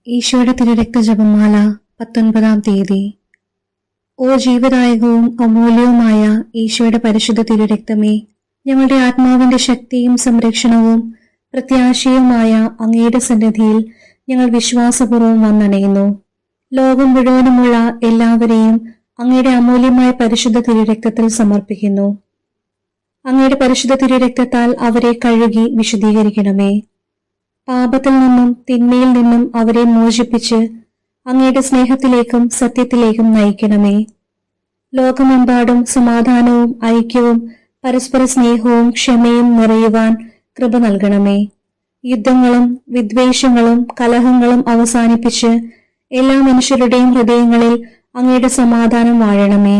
ഈശോയുടെ തിരുരക്ത ജപമാല 19-ാം തീയതി. ഓ ജീവദായകവും അമൂല്യവുമായ ഈശോയുടെ പരിശുദ്ധ തിരുരക്തമേ, ഞങ്ങളുടെ ആത്മാവിന്റെ ശക്തിയും സംരക്ഷണവും പ്രത്യാശയുമായ അങ്ങയുടെ സന്നിധിയിൽ ഞങ്ങൾ വിശ്വാസപൂർവ്വം വന്നണയുന്നു. ലോകം മുഴുവനുമുള്ള എല്ലാവരെയും അങ്ങയുടെ അമൂല്യമായ പരിശുദ്ധ തിരുരക്തത്തിൽ സമർപ്പിക്കുന്നു. അങ്ങയുടെ പരിശുദ്ധ തിരുരക്തത്താൽ അവരെ കഴുകി വിശുദ്ധീകരിക്കണമേ. പാപത്തിൽ നിന്നും തിന്മയിൽ നിന്നും അവരെ മോചിപ്പിച്ച് അങ്ങയുടെ സ്നേഹത്തിലേക്കും സത്യത്തിലേക്കും നയിക്കണമേ. ലോകമെമ്പാടും സമാധാനവും ഐക്യവും പരസ്പര സ്നേഹവും ക്ഷമയും നിറയുവാൻ കൃപ നൽകണമേ. യുദ്ധങ്ങളും വിദ്വേഷങ്ങളും കലഹങ്ങളും അവസാനിപ്പിച്ച് എല്ലാ മനുഷ്യരുടെയും ഹൃദയങ്ങളിൽ അങ്ങയുടെ സമാധാനം വാഴണമേ.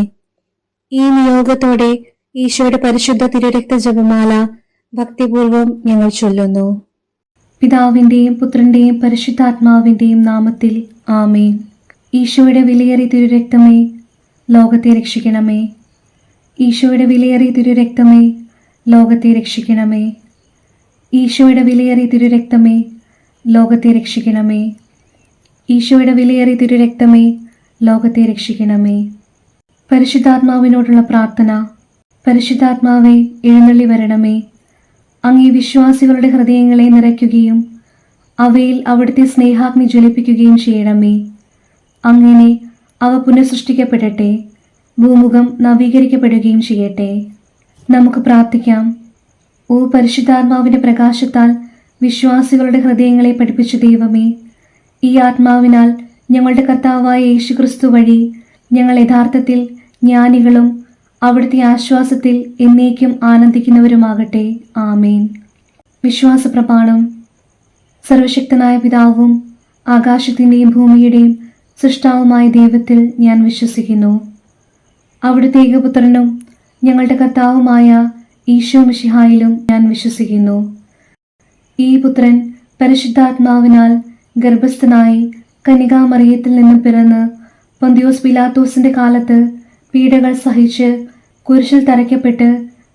ഈ നിയോഗത്തോടെ ഈശോയുടെ പരിശുദ്ധ തിരുരക്ത ജപമാല ഭക്തിപൂർവം ഞങ്ങൾ ചൊല്ലുന്നു. പിതാവിന്റെയും പുത്രന്റെയും പരിശുദ്ധാത്മാവിന്റെയും നാമത്തിൽ ആമേൻ. ഈശോയുടെ വിലയേറിയ തിരുരക്തമേ, ലോകത്തെ രക്ഷിക്കണമേ. ഈശോയുടെ വിലയേറിയ തിരുരക്തമേ, ലോകത്തെ രക്ഷിക്കണമേ. ഈശോയുടെ വിലയേറിയ തിരുരക്തമേ, ലോകത്തെ രക്ഷിക്കണമേ. ഈശോയുടെ വിലയേറിയ തിരുരക്തമേ, ലോകത്തെ രക്ഷിക്കണമേ. പരിശുദ്ധാത്മാവിനോടുള്ള പ്രാർത്ഥന. പരിശുദ്ധാത്മാവേ, എഴുന്നള്ളി വരണമേ. അങ്ങേ വിശ്വാസികളുടെ ഹൃദയങ്ങളെ നിറയ്ക്കുകയും അവയിൽ അവിടുത്തെ സ്നേഹാഗ്നി ജ്വലിപ്പിക്കുകയും ചെയ്യണമേ. അങ്ങനെ അവ പുനഃസൃഷ്ടിക്കപ്പെടട്ടെ, ഭൂമുഖം നവീകരിക്കപ്പെടുകയും ചെയ്യട്ടെ. നമുക്ക് പ്രാർത്ഥിക്കാം. ഓ പരിശുദ്ധാത്മാവിന്റെ പ്രകാശത്താൽ വിശ്വാസികളുടെ ഹൃദയങ്ങളെ പഠിപ്പിച്ച ദൈവമേ, ഈ ആത്മാവിനാൽ ഞങ്ങളുടെ കർത്താവായ യേശുക്രിസ്തു വഴി ഞങ്ങൾ യഥാർത്ഥത്തിൽ ജ്ഞാനികളും അവിടുത്തെ ആശ്വാസത്തിൽ എന്നേക്കും ആനന്ദിക്കുന്നവരുമാകട്ടെ. ആമേൻ. വിശ്വാസപ്രമാണം. സർവശക്തനായ പിതാവും ആകാശത്തിൻ്റെയും ഭൂമിയുടെയും സൃഷ്ടാവുമായ ദൈവത്തിൽ ഞാൻ വിശ്വസിക്കുന്നു. അവിടുത്തെ ഏകപുത്രനും ഞങ്ങളുടെ കർത്താവുമായ ഈശോ മിശിഹായിലും ഞാൻ വിശ്വസിക്കുന്നു. ഈ പുത്രൻ പരിശുദ്ധാത്മാവിനാൽ ഗർഭസ്ഥനായി കന്യകാമറിയത്തിൽ നിന്നും പിറന്ന് പൊന്തിയോസ് പിലാത്തോസിന്റെ കാലത്ത് പീഡകൾ സഹിച്ച് കുരിശിൽ തറയ്ക്കപ്പെട്ട്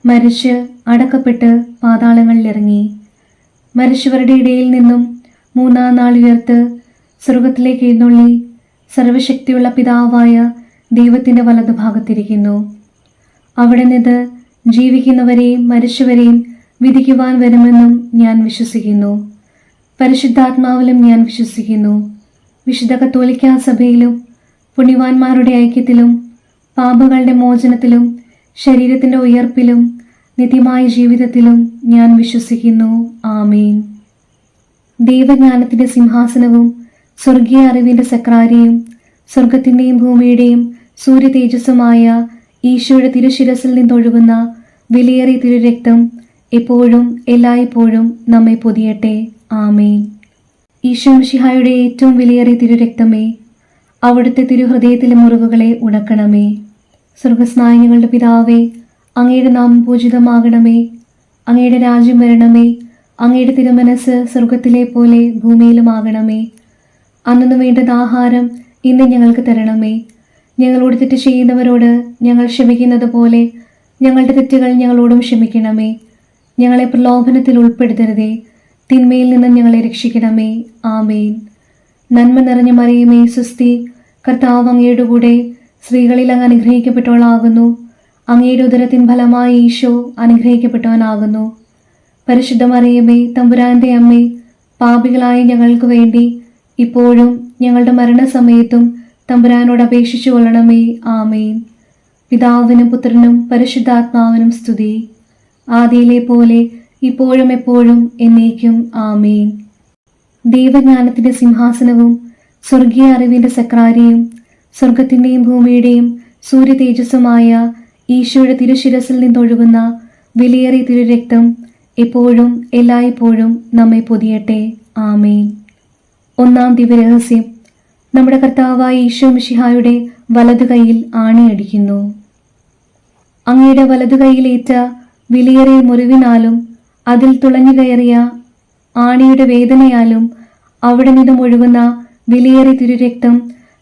മരിച്ച് അടക്കപ്പെട്ട് പാതാളങ്ങളിലിറങ്ങി. മരിച്ചവരുടെ ഇടയിൽ നിന്നും മൂന്നാം നാൾ ഉയർത്ത് സ്വർഗത്തിലേക്ക് എഴുന്നള്ളി സർവശക്തിയുള്ള പിതാവായ ദൈവത്തിന്റെ വലതുഭാഗത്തിരിക്കുന്നു. അവിടെ നിന്ന് ജീവിക്കുന്നവരെയും മരിച്ചവരെയും വിധിക്കുവാൻ വരുമെന്നും ഞാൻ വിശ്വസിക്കുന്നു. പരിശുദ്ധാത്മാവിലും ഞാൻ വിശ്വസിക്കുന്നു. വിശുദ്ധ കത്തോലിക്കാ സഭയിലും പുണ്യവാന്മാരുടെ ഐക്യത്തിലും പാപങ്ങളുടെ മോചനത്തിലും ശരീരത്തിന്റെ ഉയർപ്പിലും നിത്യമായ ജീവിതത്തിലും ഞാൻ വിശ്വസിക്കുന്നു. ആമേൻ. ദൈവജ്ഞാനത്തിന്റെ സിംഹാസനവും സ്വർഗീയ അറിവിന്റെ സക്രാരിയും സ്വർഗത്തിന്റെയും ഭൂമിയുടെയും സൂര്യ തേജസ്സുമായ ഈശോയുടെ തിരുശിരസിൽ നിന്നൊഴുകുന്ന വിലയേറിയ തിരുരക്തം എപ്പോഴും എല്ലായ്പ്പോഴും നമ്മെ പൊതിയട്ടെ. ആമേൻ. ഈശോ മിശിഹായുടെ ഏറ്റവും വിലയേറിയ തിരുരക്തമേ, അവിടുത്തെ തിരുഹൃദയത്തിലെ മുറിവുകളെ ഉണക്കണമേ. സ്വർഗസ്നായങ്ങളുടെ പിതാവേ, അങ്ങയുടെ നാമം പൂജിതമാകണമേ. അങ്ങയുടെ രാജ്യം വരണമേ. അങ്ങയുടെ തിരുമനസ് സ്വർഗത്തിലെ പോലെ ഭൂമിയിലുമാകണമേ. അന്നു വേണ്ടുന്ന ആഹാരം ഇന്ന് ഞങ്ങൾക്ക് തരണമേ. ഞങ്ങളോട് തെറ്റ് ചെയ്യുന്നവരോട് ഞങ്ങൾ ക്ഷമിക്കുന്നത് പോലെ ഞങ്ങളുടെ തെറ്റുകൾ ഞങ്ങളോടും ക്ഷമിക്കണമേ. ഞങ്ങളെ പ്രലോഭനത്തിൽ ഉൾപ്പെടുത്തരുതേ, തിന്മയിൽ നിന്ന് ഞങ്ങളെ രക്ഷിക്കണമേ. ആമേൻ. നന്മ നിറഞ്ഞ മറിയമേ, സ്വസ്തി, കർത്താവ് അങ്ങയുടെ കൂടെ സ്ത്രീകളിൽ അങ്ങ് അനുഗ്രഹിക്കപ്പെട്ടവളാകുന്നു. അങ്ങയുടെ ഉദരത്തിൻ ഫലമായി ഈശോ അനുഗ്രഹിക്കപ്പെട്ടവനാകുന്നു. പരിശുദ്ധ മറിയമേ, തമ്പുരാന്റെ അമ്മേ, പാപികളായ ഞങ്ങൾക്ക് വേണ്ടി ഇപ്പോഴും ഞങ്ങളുടെ മരണസമയത്തും തമ്പുരാനോട് അപേക്ഷിച്ചു കൊള്ളണമേ. ആമേൻ. പിതാവിനും പുത്രനും പരിശുദ്ധാത്മാവിനും സ്തുതി, ആദിയിലെ പോലെ ഇപ്പോഴും എപ്പോഴും എന്നേക്കും. ആമേൻ. ദൈവജ്ഞാനത്തിന്റെ സിംഹാസനവും സ്വർഗീയ അറിവിന്റെ സക്രാരിയും സ്വർഗത്തിന്റെയും ഭൂമിയുടെയും സൂര്യ തേജസ്സുമായ ഈശോയുടെ തിരുശിരസിൽ നിന്നൊഴുകുന്ന വിലയേറിയ തിരുരക്തം എപ്പോഴും എല്ലായ്പ്പോഴും നമ്മെ പൊതിയട്ടെ. ആമേൻ. ഒന്നാം ദിവ്യരഹസ്യം. നമ്മുടെ കർത്താവായ ഈശോ മിശിഹായുടെ വലതുകൈയിൽ ആണിയടിക്കുന്നു. അങ്ങയുടെ വലതുകൈയിലേറ്റ വിലയേറിയ മുറിവിനാലും അതിൽ തുളഞ്ഞു കയറിയ ആണിയുടെ വേദനയാലും അവിടെ നിന്നും ഒഴുകുന്ന വിലയേറിയ തിരുരക്തം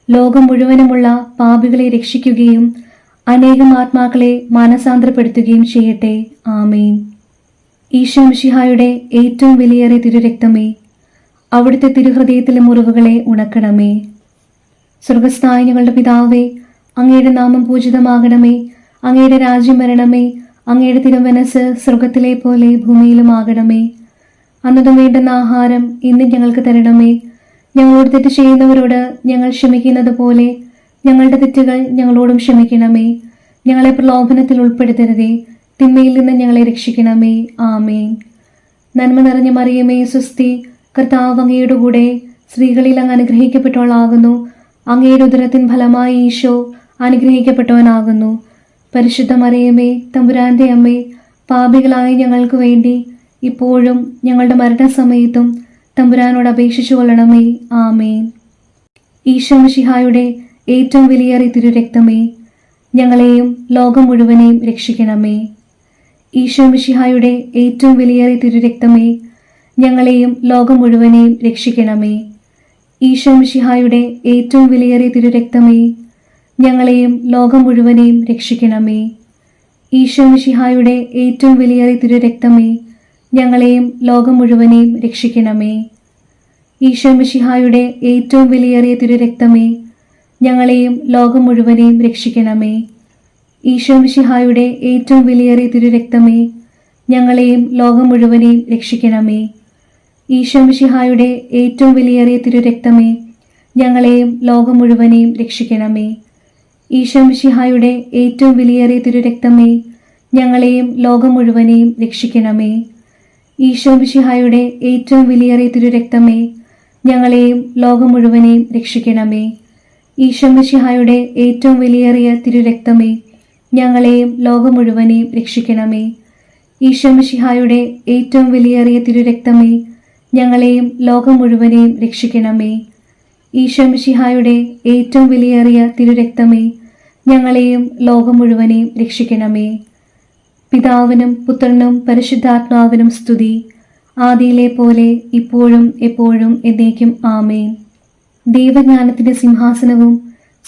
ലോകം മുഴുവനുമുള്ള പാപികളെ രക്ഷിക്കുകയും അനേകം ആത്മാക്കളെ മാനസാന്തരപ്പെടുത്തുകയും ചെയ്യട്ടെ. ആമേൻ. ഈശോ മിശിഹായുടെ ഏറ്റവും വിലയേറിയ തിരുരക്തമേ, അവിടുത്തെ തിരുഹൃദയത്തിലെ മുറിവുകളെ ഉണക്കണമേ. സ്വർഗസ്ഥനായ ഞങ്ങളുടെ പിതാവേ, അങ്ങയുടെ നാമം പൂജിതമാകണമേ. അങ്ങയുടെ രാജ്യം വരണമേ. അങ്ങയുടെ തിരുമനസ് സ്വർഗത്തിലെ പോലെ ഭൂമിയിലുമാകണമേ. അന്നതും വേണ്ടുന്ന ആഹാരം ഇന്ന് ഞങ്ങൾക്ക് തരണമേ. ഞങ്ങളോട് തെറ്റ് ചെയ്യുന്നവരോട് ഞങ്ങൾ ക്ഷമിക്കുന്നത് പോലെ ഞങ്ങളുടെ തെറ്റുകൾ ഞങ്ങളോടും ക്ഷമിക്കണമേ. ഞങ്ങളെ പ്രലോഭനത്തിൽ ഉൾപ്പെടുത്തരുതേ, തിന്മയിൽ നിന്ന് ഞങ്ങളെ രക്ഷിക്കണമേ. ആമേൻ. നന്മ നിറഞ്ഞ മറിയമേ, സ്വസ്തി, കർത്താവ് അങ്ങയുടെ കൂടെ സ്ത്രീകളിൽ അങ്ങ് അനുഗ്രഹിക്കപ്പെട്ടവളാകുന്നു. അങ്ങയുടെ ഉദരത്തിൻ ഫലമായി ഈശോ അനുഗ്രഹിക്കപ്പെട്ടവനാകുന്നു. പരിശുദ്ധ മറിയമേ, തമ്പുരാന്റെ അമ്മേ, പാപികളായ ഞങ്ങൾക്ക് വേണ്ടി ഇപ്പോഴും ഞങ്ങളുടെ മരണസമയത്തും തമ്പുരാനോട് അപേക്ഷിച്ചു കൊള്ളണമേ. ആമേൻ. ഈശോ മിശിഹായുടെ ഏറ്റവും വിലയേറിയ തിരുരക്തമേ, ഞങ്ങളെയും ലോകം മുഴുവനെയും രക്ഷിക്കണമേ. ഈശോ മിശിഹായുടെ ഏറ്റവും വിലയേറിയ തിരുരക്തമേ, ഞങ്ങളെയും ലോകം മുഴുവനെയും രക്ഷിക്കണമേ. ഈശോ മിശിഹായുടെ ഏറ്റവും വിലയേറിയ തിരുരക്തമേ, ഞങ്ങളെയും ലോകം മുഴുവനെയും രക്ഷിക്കണമേ. ഈശോ മിശിഹായുടെ ഏറ്റവും വിലയേറിയ തിരുരക്തമേ, ഞങ്ങളെയും ലോകം മുഴുവനെയും രക്ഷിക്കണമേ. ഈശോ മിശിഹായുടെ ഏറ്റവും വിലയേറിയ തിരുരക്തമേ, ഞങ്ങളെയും ലോകം മുഴുവനെയും രക്ഷിക്കണമേ. ഈശോ മിശിഹായുടെ ഏറ്റവും വിലയേറിയ തിരുരക്തമേ, ഞങ്ങളെയും ലോകം മുഴുവനെയും രക്ഷിക്കണമേ. ഈശോ മിശിഹായുടെ ഏറ്റവും വിലയേറിയ തിരുരക്തമേ, ഞങ്ങളെയും ലോകം മുഴുവനെയും രക്ഷിക്കണമേ. ഈശോ മിശിഹായുടെ ഏറ്റവും വിലയേറിയ തിരുരക്തമേ, ഞങ്ങളെയും ലോകം മുഴുവനെയും രക്ഷിക്കണമേ. ഈശോ മിശിഹായുടെ ഏറ്റവും വിലയേറിയ തിരുരക്തമേ, ഞങ്ങളെയും ലോകം മുഴുവനെയും രക്ഷിക്കണമേ. ഈശോ മിശിഹായുടെ ഏറ്റവും വിലയേറിയ തിരുരക്തമേ, ഞങ്ങളെയും ലോകം മുഴുവനെയും രക്ഷിക്കണമേ. ഈശോ മിശിഹായുടെ ഏറ്റവും വിലയേറിയ തിരുരക്തമേ, ഞങ്ങളെയും ലോകം മുഴുവനെയും രക്ഷിക്കണമേ. ഈശോ മിശിഹായുടെ ഏറ്റവും വിലയേറിയ തിരുരക്തമേ, ഞങ്ങളെയും ലോകം മുഴുവനെയും രക്ഷിക്കണമേ. പിതാവിനും പുത്രനും പരിശുദ്ധാത്മാവിനും സ്തുതി, ആദിയിലെ പോലെ ഇപ്പോഴും എപ്പോഴും എന്നേക്കും. ആമേൻ. ദൈവജ്ഞാനത്തിന്റെ സിംഹാസനവും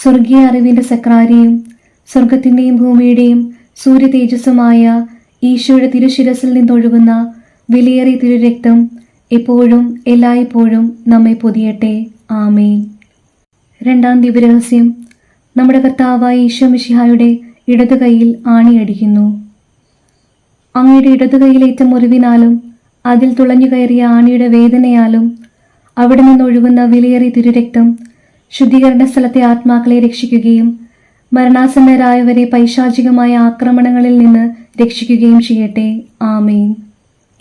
സ്വർഗീയ അറിവിന്റെ സക്രാരിയും സ്വർഗത്തിന്റെയും ഭൂമിയുടെയും സൂര്യ തേജസ്സുമായ ഈശോയുടെ തിരുശിരസിൽ നിന്നൊഴുകുന്ന വിലയേറിയ തിരുരക്തം എപ്പോഴും എല്ലായ്പ്പോഴും നമ്മെ പൊതിയട്ടെ. ആമേൻ. രണ്ടാം ദിവ്യരഹസ്യം. നമ്മുടെ കർത്താവായ ഈശോ മിശിഹായുടെ ഇടതു കൈയിൽ ആണിയടിക്കുന്നു. അങ്ങയുടെ ഇടതു കൈയിലേറ്റ മുറിവിനാലും അതിൽ തുളഞ്ഞു കയറിയ ആണിയുടെ വേദനയാലും അവിടെ നിന്നൊഴുകുന്ന വിലയേറിയ തിരുരക്തം ശുദ്ധീകരണ സ്ഥലത്തെ ആത്മാക്കളെ രക്ഷിക്കുകയും മരണാസന്നരായവരെ പൈശാചികമായ ആക്രമണങ്ങളിൽ നിന്ന് രക്ഷിക്കുകയും ചെയ്യട്ടെ. ആമേൻ.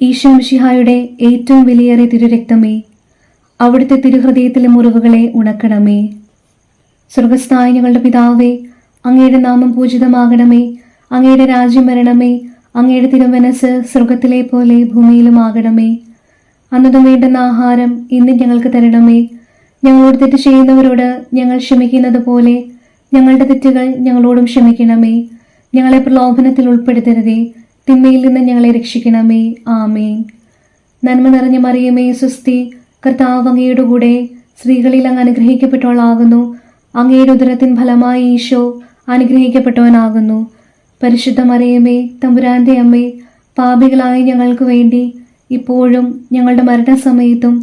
ഈശോ മിശിഹായുടെ ഏറ്റവും വിലയേറിയ തിരുരക്തമേ, അവിടുത്തെ തിരുഹൃദയത്തിലെ മുറിവുകളെ ഉണക്കണമേ. സ്വർഗസ്ഥനായ ഞങ്ങളുടെ പിതാവേ, അങ്ങയുടെ നാമം പൂജിതമാകണമേ. അങ്ങയുടെ രാജ്യം വരണമേ. അങ്ങയുടെ തിരുമനസ് സ്വർഗത്തിലെ പോലെ ഭൂമിയിലുമാകണമേ. അന്നതും വേണ്ടുന്ന ആഹാരം ഇന്ന് ഞങ്ങൾക്ക് തരണമേ. ഞങ്ങളോട് തെറ്റ് ചെയ്യുന്നവരോട് ഞങ്ങൾ ക്ഷമിക്കുന്നത് പോലെ ഞങ്ങളുടെ തെറ്റുകൾ ഞങ്ങളോടും ക്ഷമിക്കണമേ. ഞങ്ങളെ പ്രലോഭനത്തിൽ ഉൾപ്പെടുത്തരുതേ, തിന്മയിൽ നിന്ന് ഞങ്ങളെ രക്ഷിക്കണമേ. ആമേൻ. നന്മ നിറഞ്ഞ മറിയമേ, സ്വസ്തി, കർത്താവ് അങ്ങയുടെ കൂടെ സ്ത്രീകളിൽ അങ്ങ് അനുഗ്രഹിക്കപ്പെട്ടവളാകുന്നു. അങ്ങയുടെ ഉദരത്തിൻ ഫലമായി ഈശോ അനുഗ്രഹിക്കപ്പെട്ടവനാകുന്നു. പരിശുദ്ധ മറിയമേ, തമ്പുരാന്റെ അമ്മേ, പാപികളായ ഞങ്ങൾക്ക് വേണ്ടി ഇപ്പോഴും ഞങ്ങളുടെ മരണസമയത്തും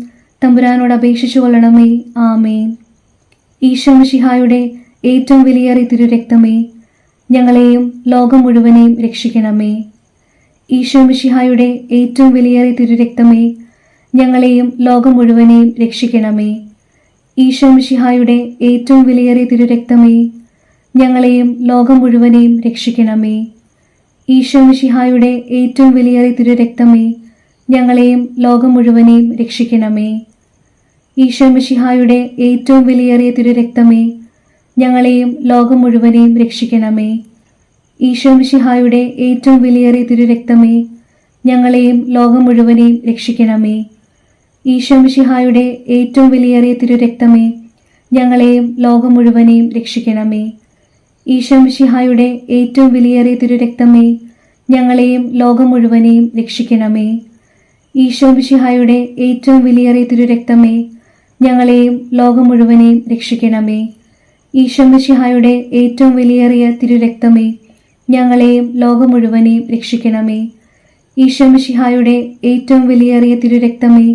തമ്പുരാനോട് അപേക്ഷിച്ചു കൊള്ളണമേ. ആമേൻ. ഈശോ മിശിഹായുടെ ഏറ്റവും വിലയേറിയ തിരുരക്തമേ, ഞങ്ങളെയും ലോകം മുഴുവനെയും രക്ഷിക്കണമേ. ഈശോ മിശിഹായുടെ ഏറ്റവും വിലയേറിയ തിരുരക്തമേ, ഞങ്ങളെയും ലോകം മുഴുവനെയും രക്ഷിക്കണമേ. ഈശോ മിശിഹായുടെ ഏറ്റവും വിലയേറിയ തിരുരക്തമേ, ഞങ്ങളെയും ലോകം മുഴുവനെയും രക്ഷിക്കണമേ. ഈശോ മിശിഹായുടെ ഏറ്റവും വിലയേറിയ തിരുരക്തമേ, ഞങ്ങളെയും ലോകം മുഴുവനെയും രക്ഷിക്കണമേ. ഈശോ മിശിഹായുടെ ഏറ്റവും വിലയേറിയ തിരുരക്തമേ, ഞങ്ങളെയും ലോകം മുഴുവനെയും രക്ഷിക്കണമേ. ഈശോ മിശിഹായുടെ ഏറ്റവും വിലയേറിയ തിരുരക്തമേ, ഞങ്ങളെയും ലോകം മുഴുവനെയും രക്ഷിക്കണമേ. ഈശോ മിശിഹായുടെ ഏറ്റവും വിലയേറിയ തിരുരക്തമേ, ഞങ്ങളെയും ലോകം മുഴുവനെയും രക്ഷിക്കണമേ. ഈശോ മിശിഹായുടെ ഏറ്റവും വിലയേറിയ തിരുരക്തമേ, ഞങ്ങളെയും ലോകം മുഴുവനെയും രക്ഷിക്കണമേ. ഈശോ മിശിഹായുടെ ഏറ്റവും വിലയേറിയ തിരുരക്തമേ, ഞങ്ങളെയും ലോകം മുഴുവനെയും രക്ഷിക്കണമേ. ഈശോ മിശിഹായുടെ ഏറ്റവും വിലയേറിയ തിരുരക്തമേ, ഞങ്ങളെയും ലോകം മുഴുവനെയും രക്ഷിക്കണമേ. ഈശോ മിശിഹായുടെ ഏറ്റവും വിലയേറിയ തിരുരക്തമേ,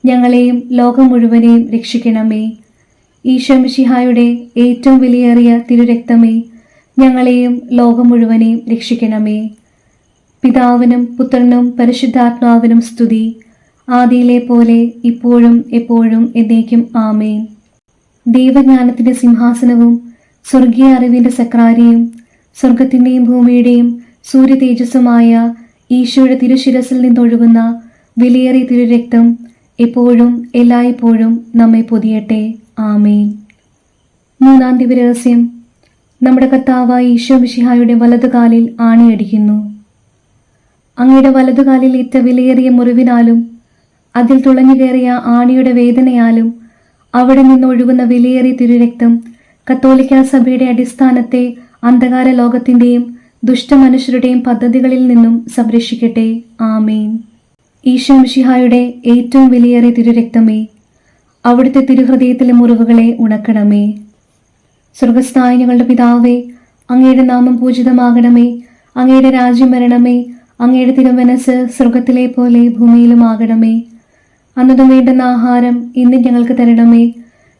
ഞങ്ങളെയും ലോകം മുഴുവനെയും രക്ഷിക്കണമേ. ഈശോ മിശിഹായുടെ ഏറ്റവും വിലയേറിയ തിരുരക്തമേ, ഞങ്ങളെയും ലോകം മുഴുവനെയും രക്ഷിക്കണമേ. പിതാവിനും പുത്രനും പരിശുദ്ധാത്മാവിനും സ്തുതി, ആദിയിലെ പോലെ ഇപ്പോഴും എപ്പോഴും എന്നേക്കും ആമേൻ. ദൈവജ്ഞാനത്തിന്റെ സിംഹാസനവും സ്വർഗീയ അറിവിന്റെ സക്രാരിയും സ്വർഗത്തിന്റെയും ഭൂമിയുടെയും സൂര്യ തേജസ്സുമായ ഈശോയുടെ തിരുശിരസിൽ നിന്നൊഴുകുന്ന വിലയേറിയ തിരുരക്തം എപ്പോഴും എല്ലായ്പ്പോഴും നമ്മെ പൊതിയട്ടെ. ആമേൻ. മൂന്നാം ദിവരഹസ്യം. നമ്മുടെ കർത്താവായ ഈശോ മിശിഹായുടെ വലതുകാലിൽ ആണിയടിക്കുന്നു. അങ്ങയുടെ വലതുകാലിൽ ഏറ്റ വിലയേറിയ മുറിവിനാലും അതിൽ തുളഞ്ഞു കയറിയ ആണിയുടെ വേദനയാലും അവിടെ നിന്നൊഴുകുന്ന വിലയേറിയ തിരുരക്തം കത്തോലിക്കാ സഭയുടെ അടിസ്ഥാനത്തെ അന്ധകാര ലോകത്തിന്റെയും ദുഷ്ടമനുഷ്യരുടെയും പദ്ധതികളിൽ നിന്നും സംരക്ഷിക്കട്ടെ. ആമേൻ. ഈശോ മിശിഹായുടെ ഏറ്റവും വിലയേറിയ തിരുരക്തമേ, അവിടുത്തെ തിരുഹൃദയത്തിലെ മുറിവുകളെ ഉണക്കണമേ. സ്വർഗസ്ഥനായ ഞങ്ങളുടെ പിതാവേ, അങ്ങയുടെ നാമം പൂജിതമാകണമേ. അങ്ങയുടെ രാജ്യം വരണമേ. അങ്ങയുടെ തിരുമനസ് സ്വർഗത്തിലെ പോലെ ഭൂമിയിലുമാകണമേ. അന്നതും വേണ്ടുന്ന ആഹാരം ഇന്ന് ഞങ്ങൾക്ക് തരണമേ.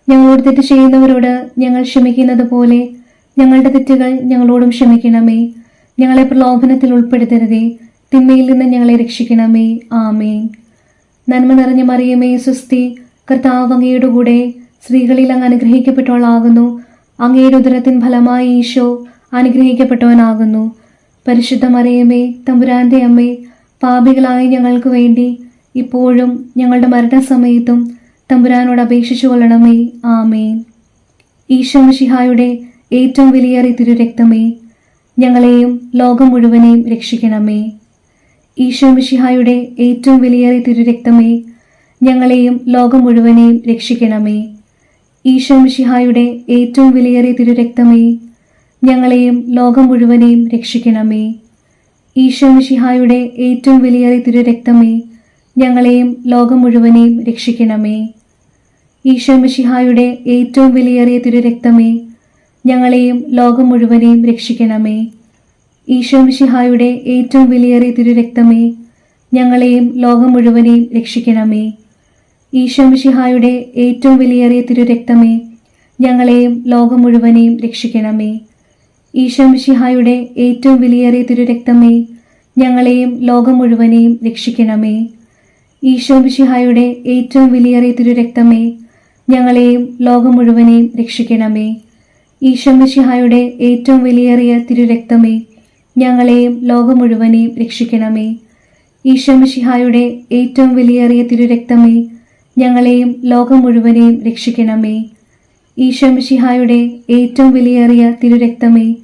ഞങ്ങളോട് തെറ്റ് ചെയ്യുന്നവരോട് ഞങ്ങൾ ക്ഷമിക്കുന്നത് പോലെ ഞങ്ങളുടെ തെറ്റുകൾ ഞങ്ങളോടും ക്ഷമിക്കണമേ. ഞങ്ങളെ പ്രലോഭനത്തിൽ ഉൾപ്പെടുത്തരുതേ, തിന്മയിൽ നിന്ന് ഞങ്ങളെ രക്ഷിക്കണമേ. ആമേൻ. നന്മ നിറഞ്ഞ മറിയമേ, സ്വസ്തി, കർത്താവ് അങ്ങയുടെ കൂടെ സ്ത്രീകളിൽ അങ്ങ് അനുഗ്രഹിക്കപ്പെട്ടവളാകുന്നു. അങ്ങയുടെ ഉദരത്തിൻ ഫലമായി ഈശോ അനുഗ്രഹിക്കപ്പെട്ടവനാകുന്നു. പരിശുദ്ധ മറിയമേ, തമ്പുരാന്റെ അമ്മേ, പാപികളായ ഞങ്ങൾക്ക് വേണ്ടി ഇപ്പോഴും ഞങ്ങളുടെ മരണസമയത്തും തമ്പുരാനോട് അപേക്ഷിച്ചു കൊള്ളണമേ. ആമേൻ. ഈശോ മിശിഹായുടെ ഏറ്റവും വിലയേറിയ തിരുരക്തമേ, ഞങ്ങളെയും ലോകം മുഴുവനെയും രക്ഷിക്കണമേ. ഈശോ മിശിഹായുടെ ഏറ്റവും വിലയേറിയ തിരുരക്തമേ, ഞങ്ങളെയും ലോകം മുഴുവനെയും രക്ഷിക്കണമേ. ഈശോ മിശിഹായുടെ ഏറ്റവും വിലയേറിയ തിരുരക്തമേ, ഞങ്ങളെയും ലോകം മുഴുവനെയും രക്ഷിക്കണമേ. ഈശോ മിശിഹായുടെ ഏറ്റവും വിലയേറിയ തിരുരക്തമേ, ഞങ്ങളെയും ലോകം മുഴുവനെയും രക്ഷിക്കണമേ. ഈശോ മിശിഹായുടെ ഏറ്റവും വിലയേറിയ തിരുരക്തമേ, ഞങ്ങളെയും ലോകം മുഴുവനെയും രക്ഷിക്കണമേ. ഈശോ മിശിഹായുടെ ഏറ്റവും വിലയേറിയ തിരുരക്തമേ, ഞങ്ങളെയും ലോകം മുഴുവനെയും രക്ഷിക്കണമേ. ഈശോ മിശിഹായുടെ ഏറ്റവും വിലയേറിയ തിരുരക്തമേ, ഞങ്ങളെയും ലോകം മുഴുവനെയും രക്ഷിക്കണമേ. ഈശോ മിശിഹായുടെ ഏറ്റവും വിലയേറിയ തിരുരക്തമേ, ഞങ്ങളെയും ലോകം മുഴുവനെയും രക്ഷിക്കണമേ. ഈശോ മിശിഹായുടെ ഏറ്റവും വിലയേറിയ തിരുരക്തമേ, ഞങ്ങളെയും ലോകം മുഴുവനെയും രക്ഷിക്കണമേ. ഈശോ മിശിഹായുടെ ഏറ്റവും വിലയേറിയ തിരുരക്തമേ, ഞങ്ങളെയും ലോകം മുഴുവനെയും രക്ഷിക്കണമേ. ഈശോ മിശിഹായുടെ ഏറ്റവും വിലയേറിയ തിരുരക്തമേ, ഞങ്ങളെയും ലോകം മുഴുവനെയും രക്ഷിക്കണമേ. ഈശോ മിശിഹായുടെ ഏറ്റവും വിലയേറിയ തിരുരക്തമേ,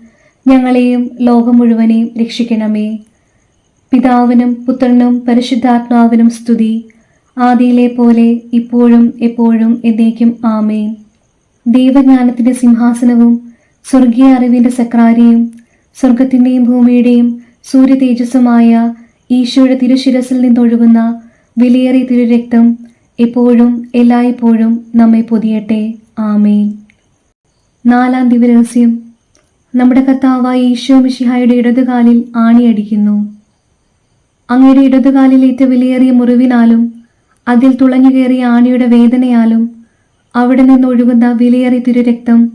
ഞങ്ങളെയും ലോകം മുഴുവനെയും രക്ഷിക്കണമേ. പിതാവിനും പുത്രനും പരിശുദ്ധാത്മാവിനും സ്തുതി, ആദിയിലെ പോലെ ഇപ്പോഴും എപ്പോഴും എന്നേക്കും ആമേൻ. ദൈവജ്ഞാനത്തിന്റെ സിംഹാസനവും സ്വർഗീയ അറിവിന്റെ സക്രാരിയും സ്വർഗത്തിന്റെയും ഭൂമിയുടെയും സൂര്യ തേജസ്സുമായ ഈശോയുടെ തിരുശിരസിൽ നിന്നൊഴുകുന്ന വിലയേറിയ തിരുരക്തം എപ്പോഴും എല്ലായ്പ്പോഴും നമ്മെ പൊതിയട്ടെ. ആമേൻ. നാലാം ദിവരഹസ്യം. നമ്മുടെ കർത്താവായ ഈശോ മിശിഹായുടെ ഇടതുകാലിൽ ആണിയടിക്കുന്നു. അങ്ങയുടെ ഇടതുകാലിലേറ്റ വിലയേറിയ മുറിവിനാലും അതിൽ തുളഞ്ഞു കയറിയ ആണിയുടെ വേദനയാലും അവിടെ നിന്നൊഴുകുന്ന വിലയേറിയ തിരുരക്തം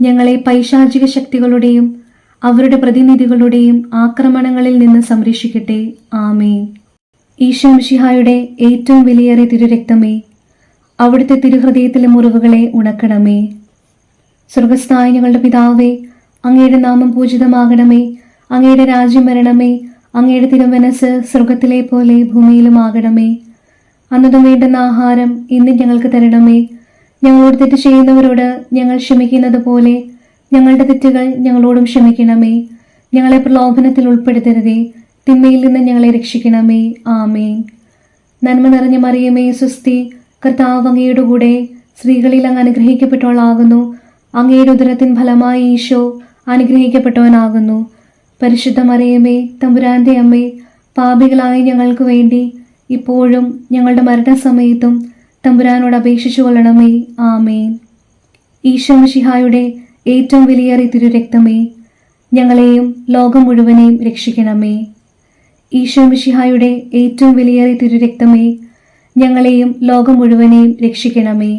ഞങ്ങളെ പൈശാചിക ശക്തികളുടെയും അവരുടെ പ്രതിനിധികളുടെയും ആക്രമണങ്ങളിൽ നിന്ന് സംരക്ഷിക്കട്ടെ. ആമേൻ. ഈശോ മിശിഹായുടെ ഏറ്റവും വിലയേറിയ തിരുരക്തമേ, അവിടുത്തെ തിരുഹൃദയത്തിലെ മുറിവുകളെ ഉണക്കണമേ. സ്വർഗസ്ഥനായ ഞങ്ങളുടെ പിതാവേ, അങ്ങയുടെ നാമം പൂജിതമാകണമേ. അങ്ങയുടെ രാജ്യം വരണമേ. അങ്ങയുടെ തിരുമനസ് സ്വർഗത്തിലെ പോലെ ഭൂമിയിലുമാകണമേ. അന്നതും വേണ്ടുന്ന ആഹാരം ഇന്ന് ഞങ്ങൾക്ക് തരണമേ. ഞങ്ങളോട് തെറ്റ് ചെയ്യുന്നവരോട് ഞങ്ങൾ ക്ഷമിക്കുന്നത് പോലെ ഞങ്ങളുടെ തെറ്റുകൾ ഞങ്ങളോടും ക്ഷമിക്കണമേ. ഞങ്ങളെ പ്രലോഭനത്തിൽ ഉൾപ്പെടുത്തരുതേ, തിന്മയിൽ നിന്ന് ഞങ്ങളെ രക്ഷിക്കണമേ. ആമേൻ. നന്മ നിറഞ്ഞ മറിയമേ, സ്വസ്തി, കർത്താവ് അങ്ങയുടെ കൂടെ സ്ത്രീകളിൽ അങ്ങ് അനുഗ്രഹിക്കപ്പെട്ടവളാകുന്നു. അങ്ങയുടെ ഉദരത്തിൻ ഫലമായി ഈശോ അനുഗ്രഹിക്കപ്പെട്ടവനാകുന്നു. പരിശുദ്ധ മറിയമേ, തമ്പുരാന്റെ അമ്മേ, പാപികളായ ഞങ്ങൾക്ക് വേണ്ടി ഇപ്പോഴും ഞങ്ങളുടെ മരണസമയത്തും തമ്പുരാനോട് അപേക്ഷിച്ചു കൊള്ളണമേ. ആമേൻ. ഈശോ മിശിഹായുടെ ഏറ്റവും വിലയേറിയ തിരുരക്തമേ, ഞങ്ങളെയും ലോകം മുഴുവനെയും രക്ഷിക്കണമേ. ഈശോ മിശിഹായുടെ ഏറ്റവും വിലയേറിയ തിരുരക്തമേ, ഞങ്ങളെയും ലോകം മുഴുവനെയും രക്ഷിക്കണമേ.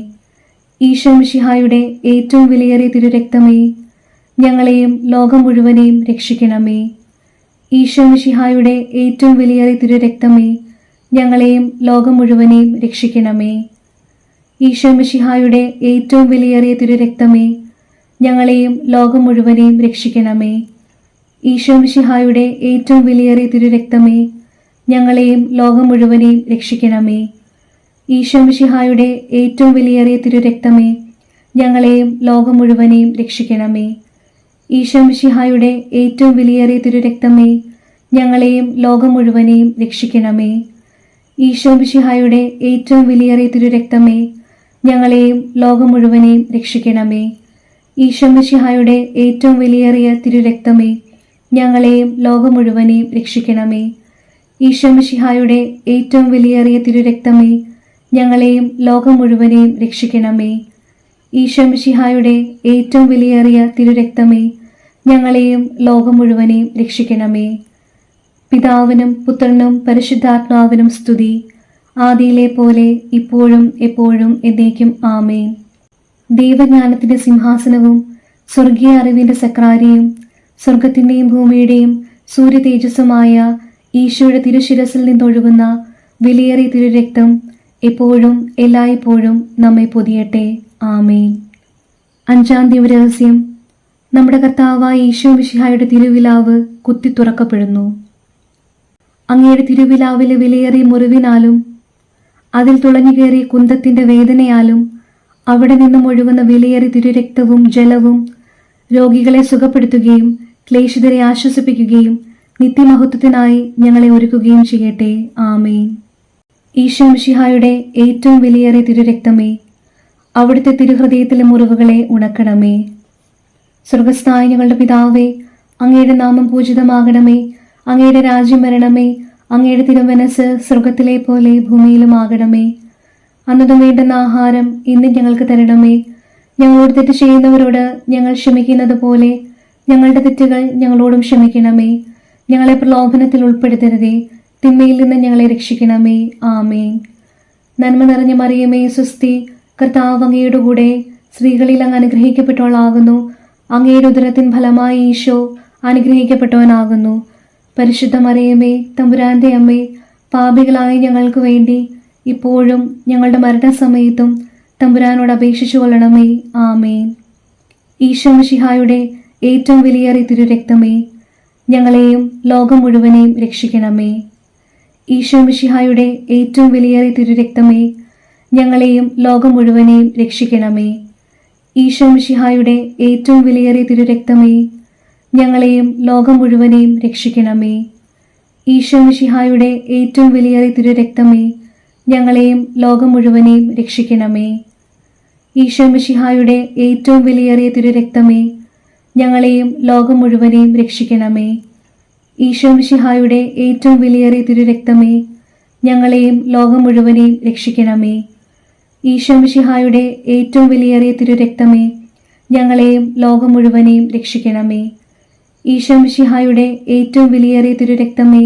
ഈശോമിശിഹായുടെ ഏറ്റവും വിലയേറിയ തിരുരക്തമേ, ഞങ്ങളെയും ലോകം മുഴുവനെയും രക്ഷിക്കണമേ. ഈശോമിശിഹായുടെ ഏറ്റവും വിലയേറിയ തിരുരക്തമേ, ഞങ്ങളെയും ലോകം മുഴുവനെയും രക്ഷിക്കണമേ. ഈശോമിശിഹായുടെ ഏറ്റവും വിലയേറിയ തിരുരക്തമേ, ഞങ്ങളെയും ലോകം മുഴുവനെയും രക്ഷിക്കണമേ. ഈശോമിശിഹായുടെ ഏറ്റവും വിലയേറിയ തിരുരക്തമേ, ഞങ്ങളെയും ലോകം മുഴുവനെയും രക്ഷിക്കണമേ. ഈശോമിശിഹായുടെ ഏറ്റവും വിലയേറിയ തിരുരക്തമേ, ഞങ്ങളെയും ലോകം മുഴുവനെയും രക്ഷിക്കണമേ. ഈശോമിശിഹായുടെ ഏറ്റവും വിലയേറിയ തിരുരക്തമേ, ഞങ്ങളെയും ലോകം മുഴുവനെയും രക്ഷിക്കണമേ. ഈശോമിശിഹായുടെ ഏറ്റവും വിലയേറിയ തിരുരക്തമേ, ഞങ്ങളെയും ലോകം മുഴുവനെയും രക്ഷിക്കണമേ. ഈശോമിശിഹായുടെ ഏറ്റവും വിലയേറിയ തിരുരക്തമേ, ഞങ്ങളെയും ലോകം മുഴുവനെയും രക്ഷിക്കണമേ. ഈശോമിശിഹായുടെ ഏറ്റവും വിലയേറിയ തിരുരക്തമേ, ഞങ്ങളെയും ലോകം മുഴുവനെയും രക്ഷിക്കണമേ. ഈശോമിശിഹായുടെ ഏറ്റവും വിലയേറിയ തിരുരക്തമേ, ഞങ്ങളെയും ലോകം മുഴുവനെയും രക്ഷിക്കണമേ. പിതാവിനും പുത്രനും പരിശുദ്ധാത്മാവിനും സ്തുതി, ആദിയിലെ പോലെ ഇപ്പോഴും എപ്പോഴും എന്നേക്കും ആമേൻ. ദൈവജ്ഞാനത്തിന്റെ സിംഹാസനവും സ്വർഗീയ അറിവിന്റെ സക്രാരിയും സ്വർഗത്തിന്റെയും ഭൂമിയുടെയും സൂര്യ തേജസ്സുമായ ഈശോയുടെ തിരുശിരസിൽ നിന്നൊഴുകുന്ന വിലയേറിയ തിരുരക്തം എപ്പോഴും എല്ലായ്പ്പോഴും നമ്മെ പൊതിയട്ടെ. ആമേൻ. 5-ാം ദിവരഹസ്യം. നമ്മുടെ കർത്താവായ ഈശോമിശിഹായുടെ തിരുവിലാവ് കുത്തി തുറക്കപ്പെടുന്നു. അങ്ങയുടെ തിരുവിലാവിലെ വിലയേറിയ മുറിവിനാലും അതിൽ തുളഞ്ഞുകയറിയ കുന്തത്തിന്റെ വേദനയാലും അവിടെ നിന്നും ഒഴുകുന്ന വിലയേറിയ തിരുരക്തവും ജലവും രോഗികളെ സുഖപ്പെടുത്തുകയും ക്ലേശിതരെ ആശ്വസിപ്പിക്കുകയും നിത്യമഹത്വത്തിനായി ഞങ്ങളെ ഒരുക്കുകയും ചെയ്യട്ടെ. ആമേൻ. ഈശോമിശിഹായുടെ ഏറ്റവും വിലയേറിയ തിരുരക്തമേ, അവിടുത്തെ തിരുഹൃദയത്തിലെ മുറിവുകളെ ഉണക്കണമേ. സ്വർഗസ്ഥനായ ഞങ്ങളുടെ പിതാവേ, അങ്ങയുടെ നാമം പൂജിതമാകണമേ. അങ്ങയുടെ രാജ്യം വരണമേ. അങ്ങയുടെ തിരുമനസ് സ്വർഗത്തിലെ പോലെ ഭൂമിയിലും ആകണമേ. അന്നതും വേണ്ടുന്ന ആഹാരം ഇന്ന് ഞങ്ങൾക്ക് തരണമേ. ഞങ്ങളോട് തെറ്റ് ചെയ്യുന്നവരോട് ഞങ്ങൾ ക്ഷമിക്കുന്നത് പോലെ ഞങ്ങളുടെ തെറ്റുകൾ ഞങ്ങളോടും ക്ഷമിക്കണമേ. ഞങ്ങളെ പ്രലോഭനത്തിൽ ഉൾപ്പെടുത്തരുതേ, തിന്മയിൽ നിന്ന് ഞങ്ങളെ രക്ഷിക്കണമേ. ആമേൻ. നന്മ നിറഞ്ഞ മറിയമേ, സ്വസ്തി, കർത്താവ് അങ്ങയുടെ കൂടെ സ്ത്രീകളിൽ അങ്ങ് അനുഗ്രഹിക്കപ്പെട്ടവളാകുന്നു. അങ്ങയുടെ ഉദരത്തിൻ ഫലമായി ഈശോ അനുഗ്രഹിക്കപ്പെട്ടവനാകുന്നു. പരിശുദ്ധ മറിയമേ, തമ്പുരാന്റെ അമ്മേ, പാപികളായ ഞങ്ങൾക്ക് വേണ്ടി ഇപ്പോഴും ഞങ്ങളുടെ മരണസമയത്തും തമ്പുരാനോട് അപേക്ഷിച്ചു കൊള്ളണമേ. ആമേൻ. ഈശോമിശിഹായുടെ ഏറ്റവും വിലയേറിയ തിരുരക്തമേ, ഞങ്ങളെയും ലോകം മുഴുവനെയും രക്ഷിക്കണമേ. ഈശോമിശിഹായുടെ ഏറ്റവും വിലയേറിയ തിരുരക്തമേ, ഞങ്ങളെയും ലോകം മുഴുവനെയും രക്ഷിക്കണമേ. ഈശോമിശിഹായുടെ ഏറ്റവും വിലയേറിയ തിരുരക്തമേ, ഞങ്ങളെയും ലോകം മുഴുവനെയും രക്ഷിക്കണമേ. ഈശോമിശിഹായുടെ ഏറ്റവും വിലയേറിയ തിരുരക്തമേ, ഞങ്ങളെയും ലോകം മുഴുവനെയും രക്ഷിക്കണമേ. ഈശോമിശിഹായുടെ ഏറ്റവും വിലയേറിയ തിരുരക്തമേ, ഞങ്ങളെയും ലോകം മുഴുവനെയും രക്ഷിക്കണമേ. ഈശോമിശിഹായുടെ ഏറ്റവും വിലയേറിയ തിരുരക്തമേ, ഞങ്ങളെയും ലോകം മുഴുവനെയും രക്ഷിക്കണമേ. ഈശോമിശിഹായുടെ ഏറ്റവും വിലയേറിയ തിരുരക്തമേ, ഞങ്ങളെയും ലോകം മുഴുവനെയും രക്ഷിക്കണമേ. ഈശോമിശിഹായുടെ ഏറ്റവും വിലയേറിയ തിരുരക്തമേ,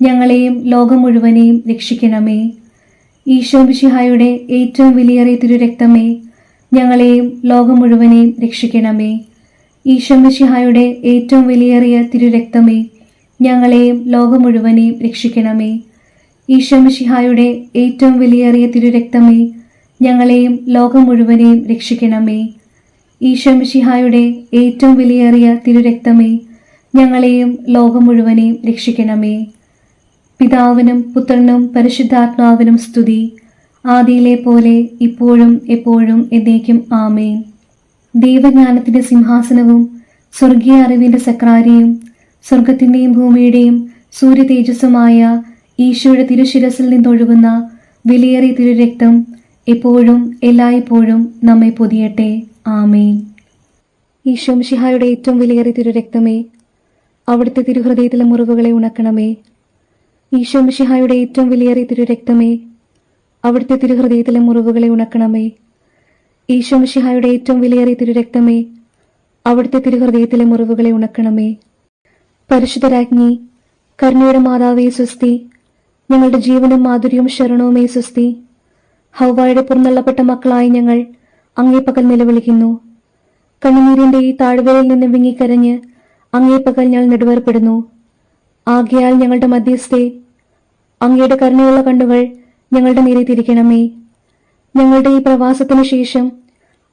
ഞങ്ങളെയും ലോകം മുഴുവനെയും രക്ഷിക്കണമേ. ഈശോമിശിഹായുടെ ഏറ്റവും വിലയേറിയ തിരുരക്തമേ, ഞങ്ങളെയും ലോകം മുഴുവനെയും രക്ഷിക്കണമേ. ഈശോമിശിഹായുടെ ഏറ്റവും വിലയേറിയ തിരുരക്തമേ, ഞങ്ങളെയും ലോകം മുഴുവനെയും രക്ഷിക്കണമേ. ഈശോമിശിഹായുടെ ഏറ്റവും വിലയേറിയ തിരുരക്തമേ, ഞങ്ങളെയും ലോകം മുഴുവനെയും രക്ഷിക്കണമേ. ഈശോമിശിഹായുടെ ഏറ്റവും വിലയേറിയ തിരുരക്തമേ, ഞങ്ങളെയും ലോകം മുഴുവനെയും രക്ഷിക്കണമേ. പിതാവിനും പുത്രനും പരിശുദ്ധാത്മാവിനും സ്തുതി, ആദിയിലെ പോലെ ഇപ്പോഴും എപ്പോഴും എന്നേക്കും ആമേൻ. ദൈവജ്ഞാനത്തിന്റെ സിംഹാസനവും സ്വർഗീയ അറിവിന്റെ സക്രാരിയും സ്വർഗത്തിന്റെയും ഭൂമിയുടെയും സൂര്യ തേജസ്സുമായ ഈശോയുടെ തിരുശിരസിൽ നിന്നൊഴുകുന്ന വിലയേറിയ തിരുരക്തം എപ്പോഴും എല്ലായ്പ്പോഴും നമ്മെ പൊതിയട്ടെ. ആമേൻ. ഈശോമിശിഹായുടെ ഏറ്റവും വിലയേറിയ തിരുരക്തമേ, അവിടുത്തെ തിരുഹൃദയത്തിലെ മുറിവുകളെ ഉണക്കണമേ. ഈശോമിശിഹായുടെ ഏറ്റവും വിലയേറിയ തിരുരക്തമേ, അവിടുത്തെ തിരുഹൃദയത്തിലെ മുറിവുകളെ ഉണക്കണമേ. ഈശോമിശിഹായുടെ ഏറ്റവും വിലയേറിയ തിരുരക്തമേ, അവിടുത്തെ തിരുഹൃദയത്തിലെ മുറിവുകളെ ഉണക്കണമേ. പരിശുദ്ധരാജ്ഞി, കരുണയുടെ മാതാവേ, സ്വസ്തി, ഞങ്ങളുടെ ജീവനും മാധുര്യവും ശരണവുമേ സ്വസ്തി. ഹൗവായുടെ പുറന്തള്ളപ്പെട്ട മക്കളായി ഞങ്ങൾ അങ്ങേ പകൽ നിലവിളിക്കുന്നു. കണ്ണുനീരിന്റെ ഈ താഴ്വരയിൽ നിന്ന് വിങ്ങിക്കരഞ്ഞ് അങ്ങേ പകൽ ഞങ്ങൾ നെടുവേർപ്പെടുന്നു. ആകയാൽ ഞങ്ങളുടെ മധ്യസ്ഥെ, അങ്ങയുടെ കരുണയുള്ള കണ്ണുകൾ ഞങ്ങളുടെ നേരെ തിരിക്കണമേ. ഞങ്ങളുടെ ഈ പ്രവാസത്തിനു ശേഷം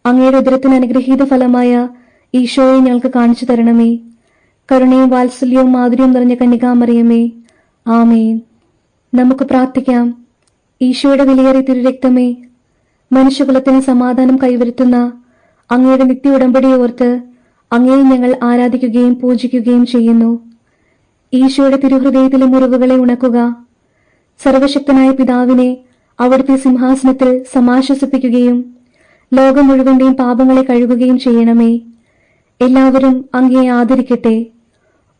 അങ്ങയുടെ ഉദരത്തിന് അനുഗ്രഹീത ഫലമായ ഈശോയെ ഞങ്ങൾക്ക് കാണിച്ചു തരണമേ. കരുണയും വാത്സല്യവും മാധുര്യവും നിറഞ്ഞ കന്യകാമറിയമേ, ആമേൻ. നമുക്ക് പ്രാർത്ഥിക്കാം. ഈശോയുടെ വിലയേറിയ തിരുരക്തമേ, മനുഷ്യകുലത്തിന് സമാധാനം കൈവരുത്തുന്ന അങ്ങയുടെ നിത്യ ഉടമ്പടിയെ ഓർത്ത് അങ്ങയെ ഞങ്ങൾ ആരാധിക്കുകയും പൂജിക്കുകയും ചെയ്യുന്നു. ഈശോയുടെ തിരുഹൃദയത്തിലെ മുറിവുകളെ ഉണക്കുക. സർവശക്തനായ പിതാവിനെ അവിടുത്തെ സിംഹാസനത്തിൽ സമാശ്വസിപ്പിക്കുകയും ലോകം മുഴുവന്റെയും പാപങ്ങളെ കഴുകുകയും ചെയ്യണമേ. എല്ലാവരും അങ്ങയെ ആദരിക്കട്ടെ.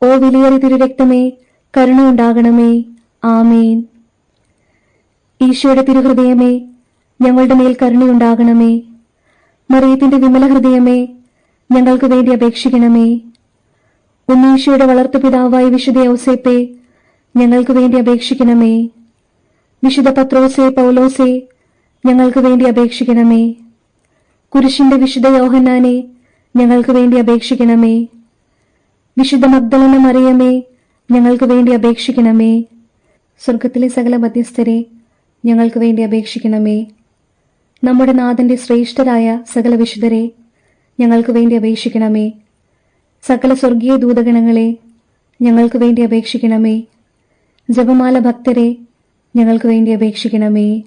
ഓ വിലയേറിയ തിരുരക്തമേ, കരുണയുണ്ടാകണമേ. ആമേൻ. ഈശോയുടെ തിരുഹൃദയമേ, ഞങ്ങളുടെ മേൽ കരുണയുണ്ടാകണമേ. മറിയത്തിന്റെ വിമല ഹൃദയമേ, ഞങ്ങൾക്ക് വേണ്ടി അപേക്ഷിക്കണമേ. ഉണ്ണീശോയുടെ വളർത്തുപിതാവായ വിശുദ്ധ യൗസേപ്പേ, ഞങ്ങൾക്ക് വേണ്ടി അപേക്ഷിക്കണമേ. വിശുദ്ധ പത്രോസേ, പൗലോസേ, ഞങ്ങൾക്ക് വേണ്ടി അപേക്ഷിക്കണമേ. കുരിശിന്റെ വിശുദ്ധ യോഹന്നാനെ, ഞങ്ങൾക്ക് വേണ്ടി അപേക്ഷിക്കണമേ. വിശുദ്ധ മഗ്ദലന മറിയമേ, ഞങ്ങൾക്ക് വേണ്ടി അപേക്ഷിക്കണമേ. സ്വർഗത്തിലെ സകല മധ്യസ്ഥരെ, ഞങ്ങൾക്ക് വേണ്ടി അപേക്ഷിക്കണമേ. നമ്മുടെ നാഥന്റെ ശ്രേഷ്ഠരായ സകല വിശുദ്ധരെ, ഞങ്ങൾക്ക് വേണ്ടി അപേക്ഷിക്കണമേ. സകല സ്വർഗീയ ദൂതഗണങ്ങളെ, ഞങ്ങൾക്ക് വേണ്ടി അപേക്ഷിക്കണമേ. ജപമാല ഭക്തരെ, ഞങ്ങൾക്ക് വേണ്ടി അപേക്ഷിക്കണമേ.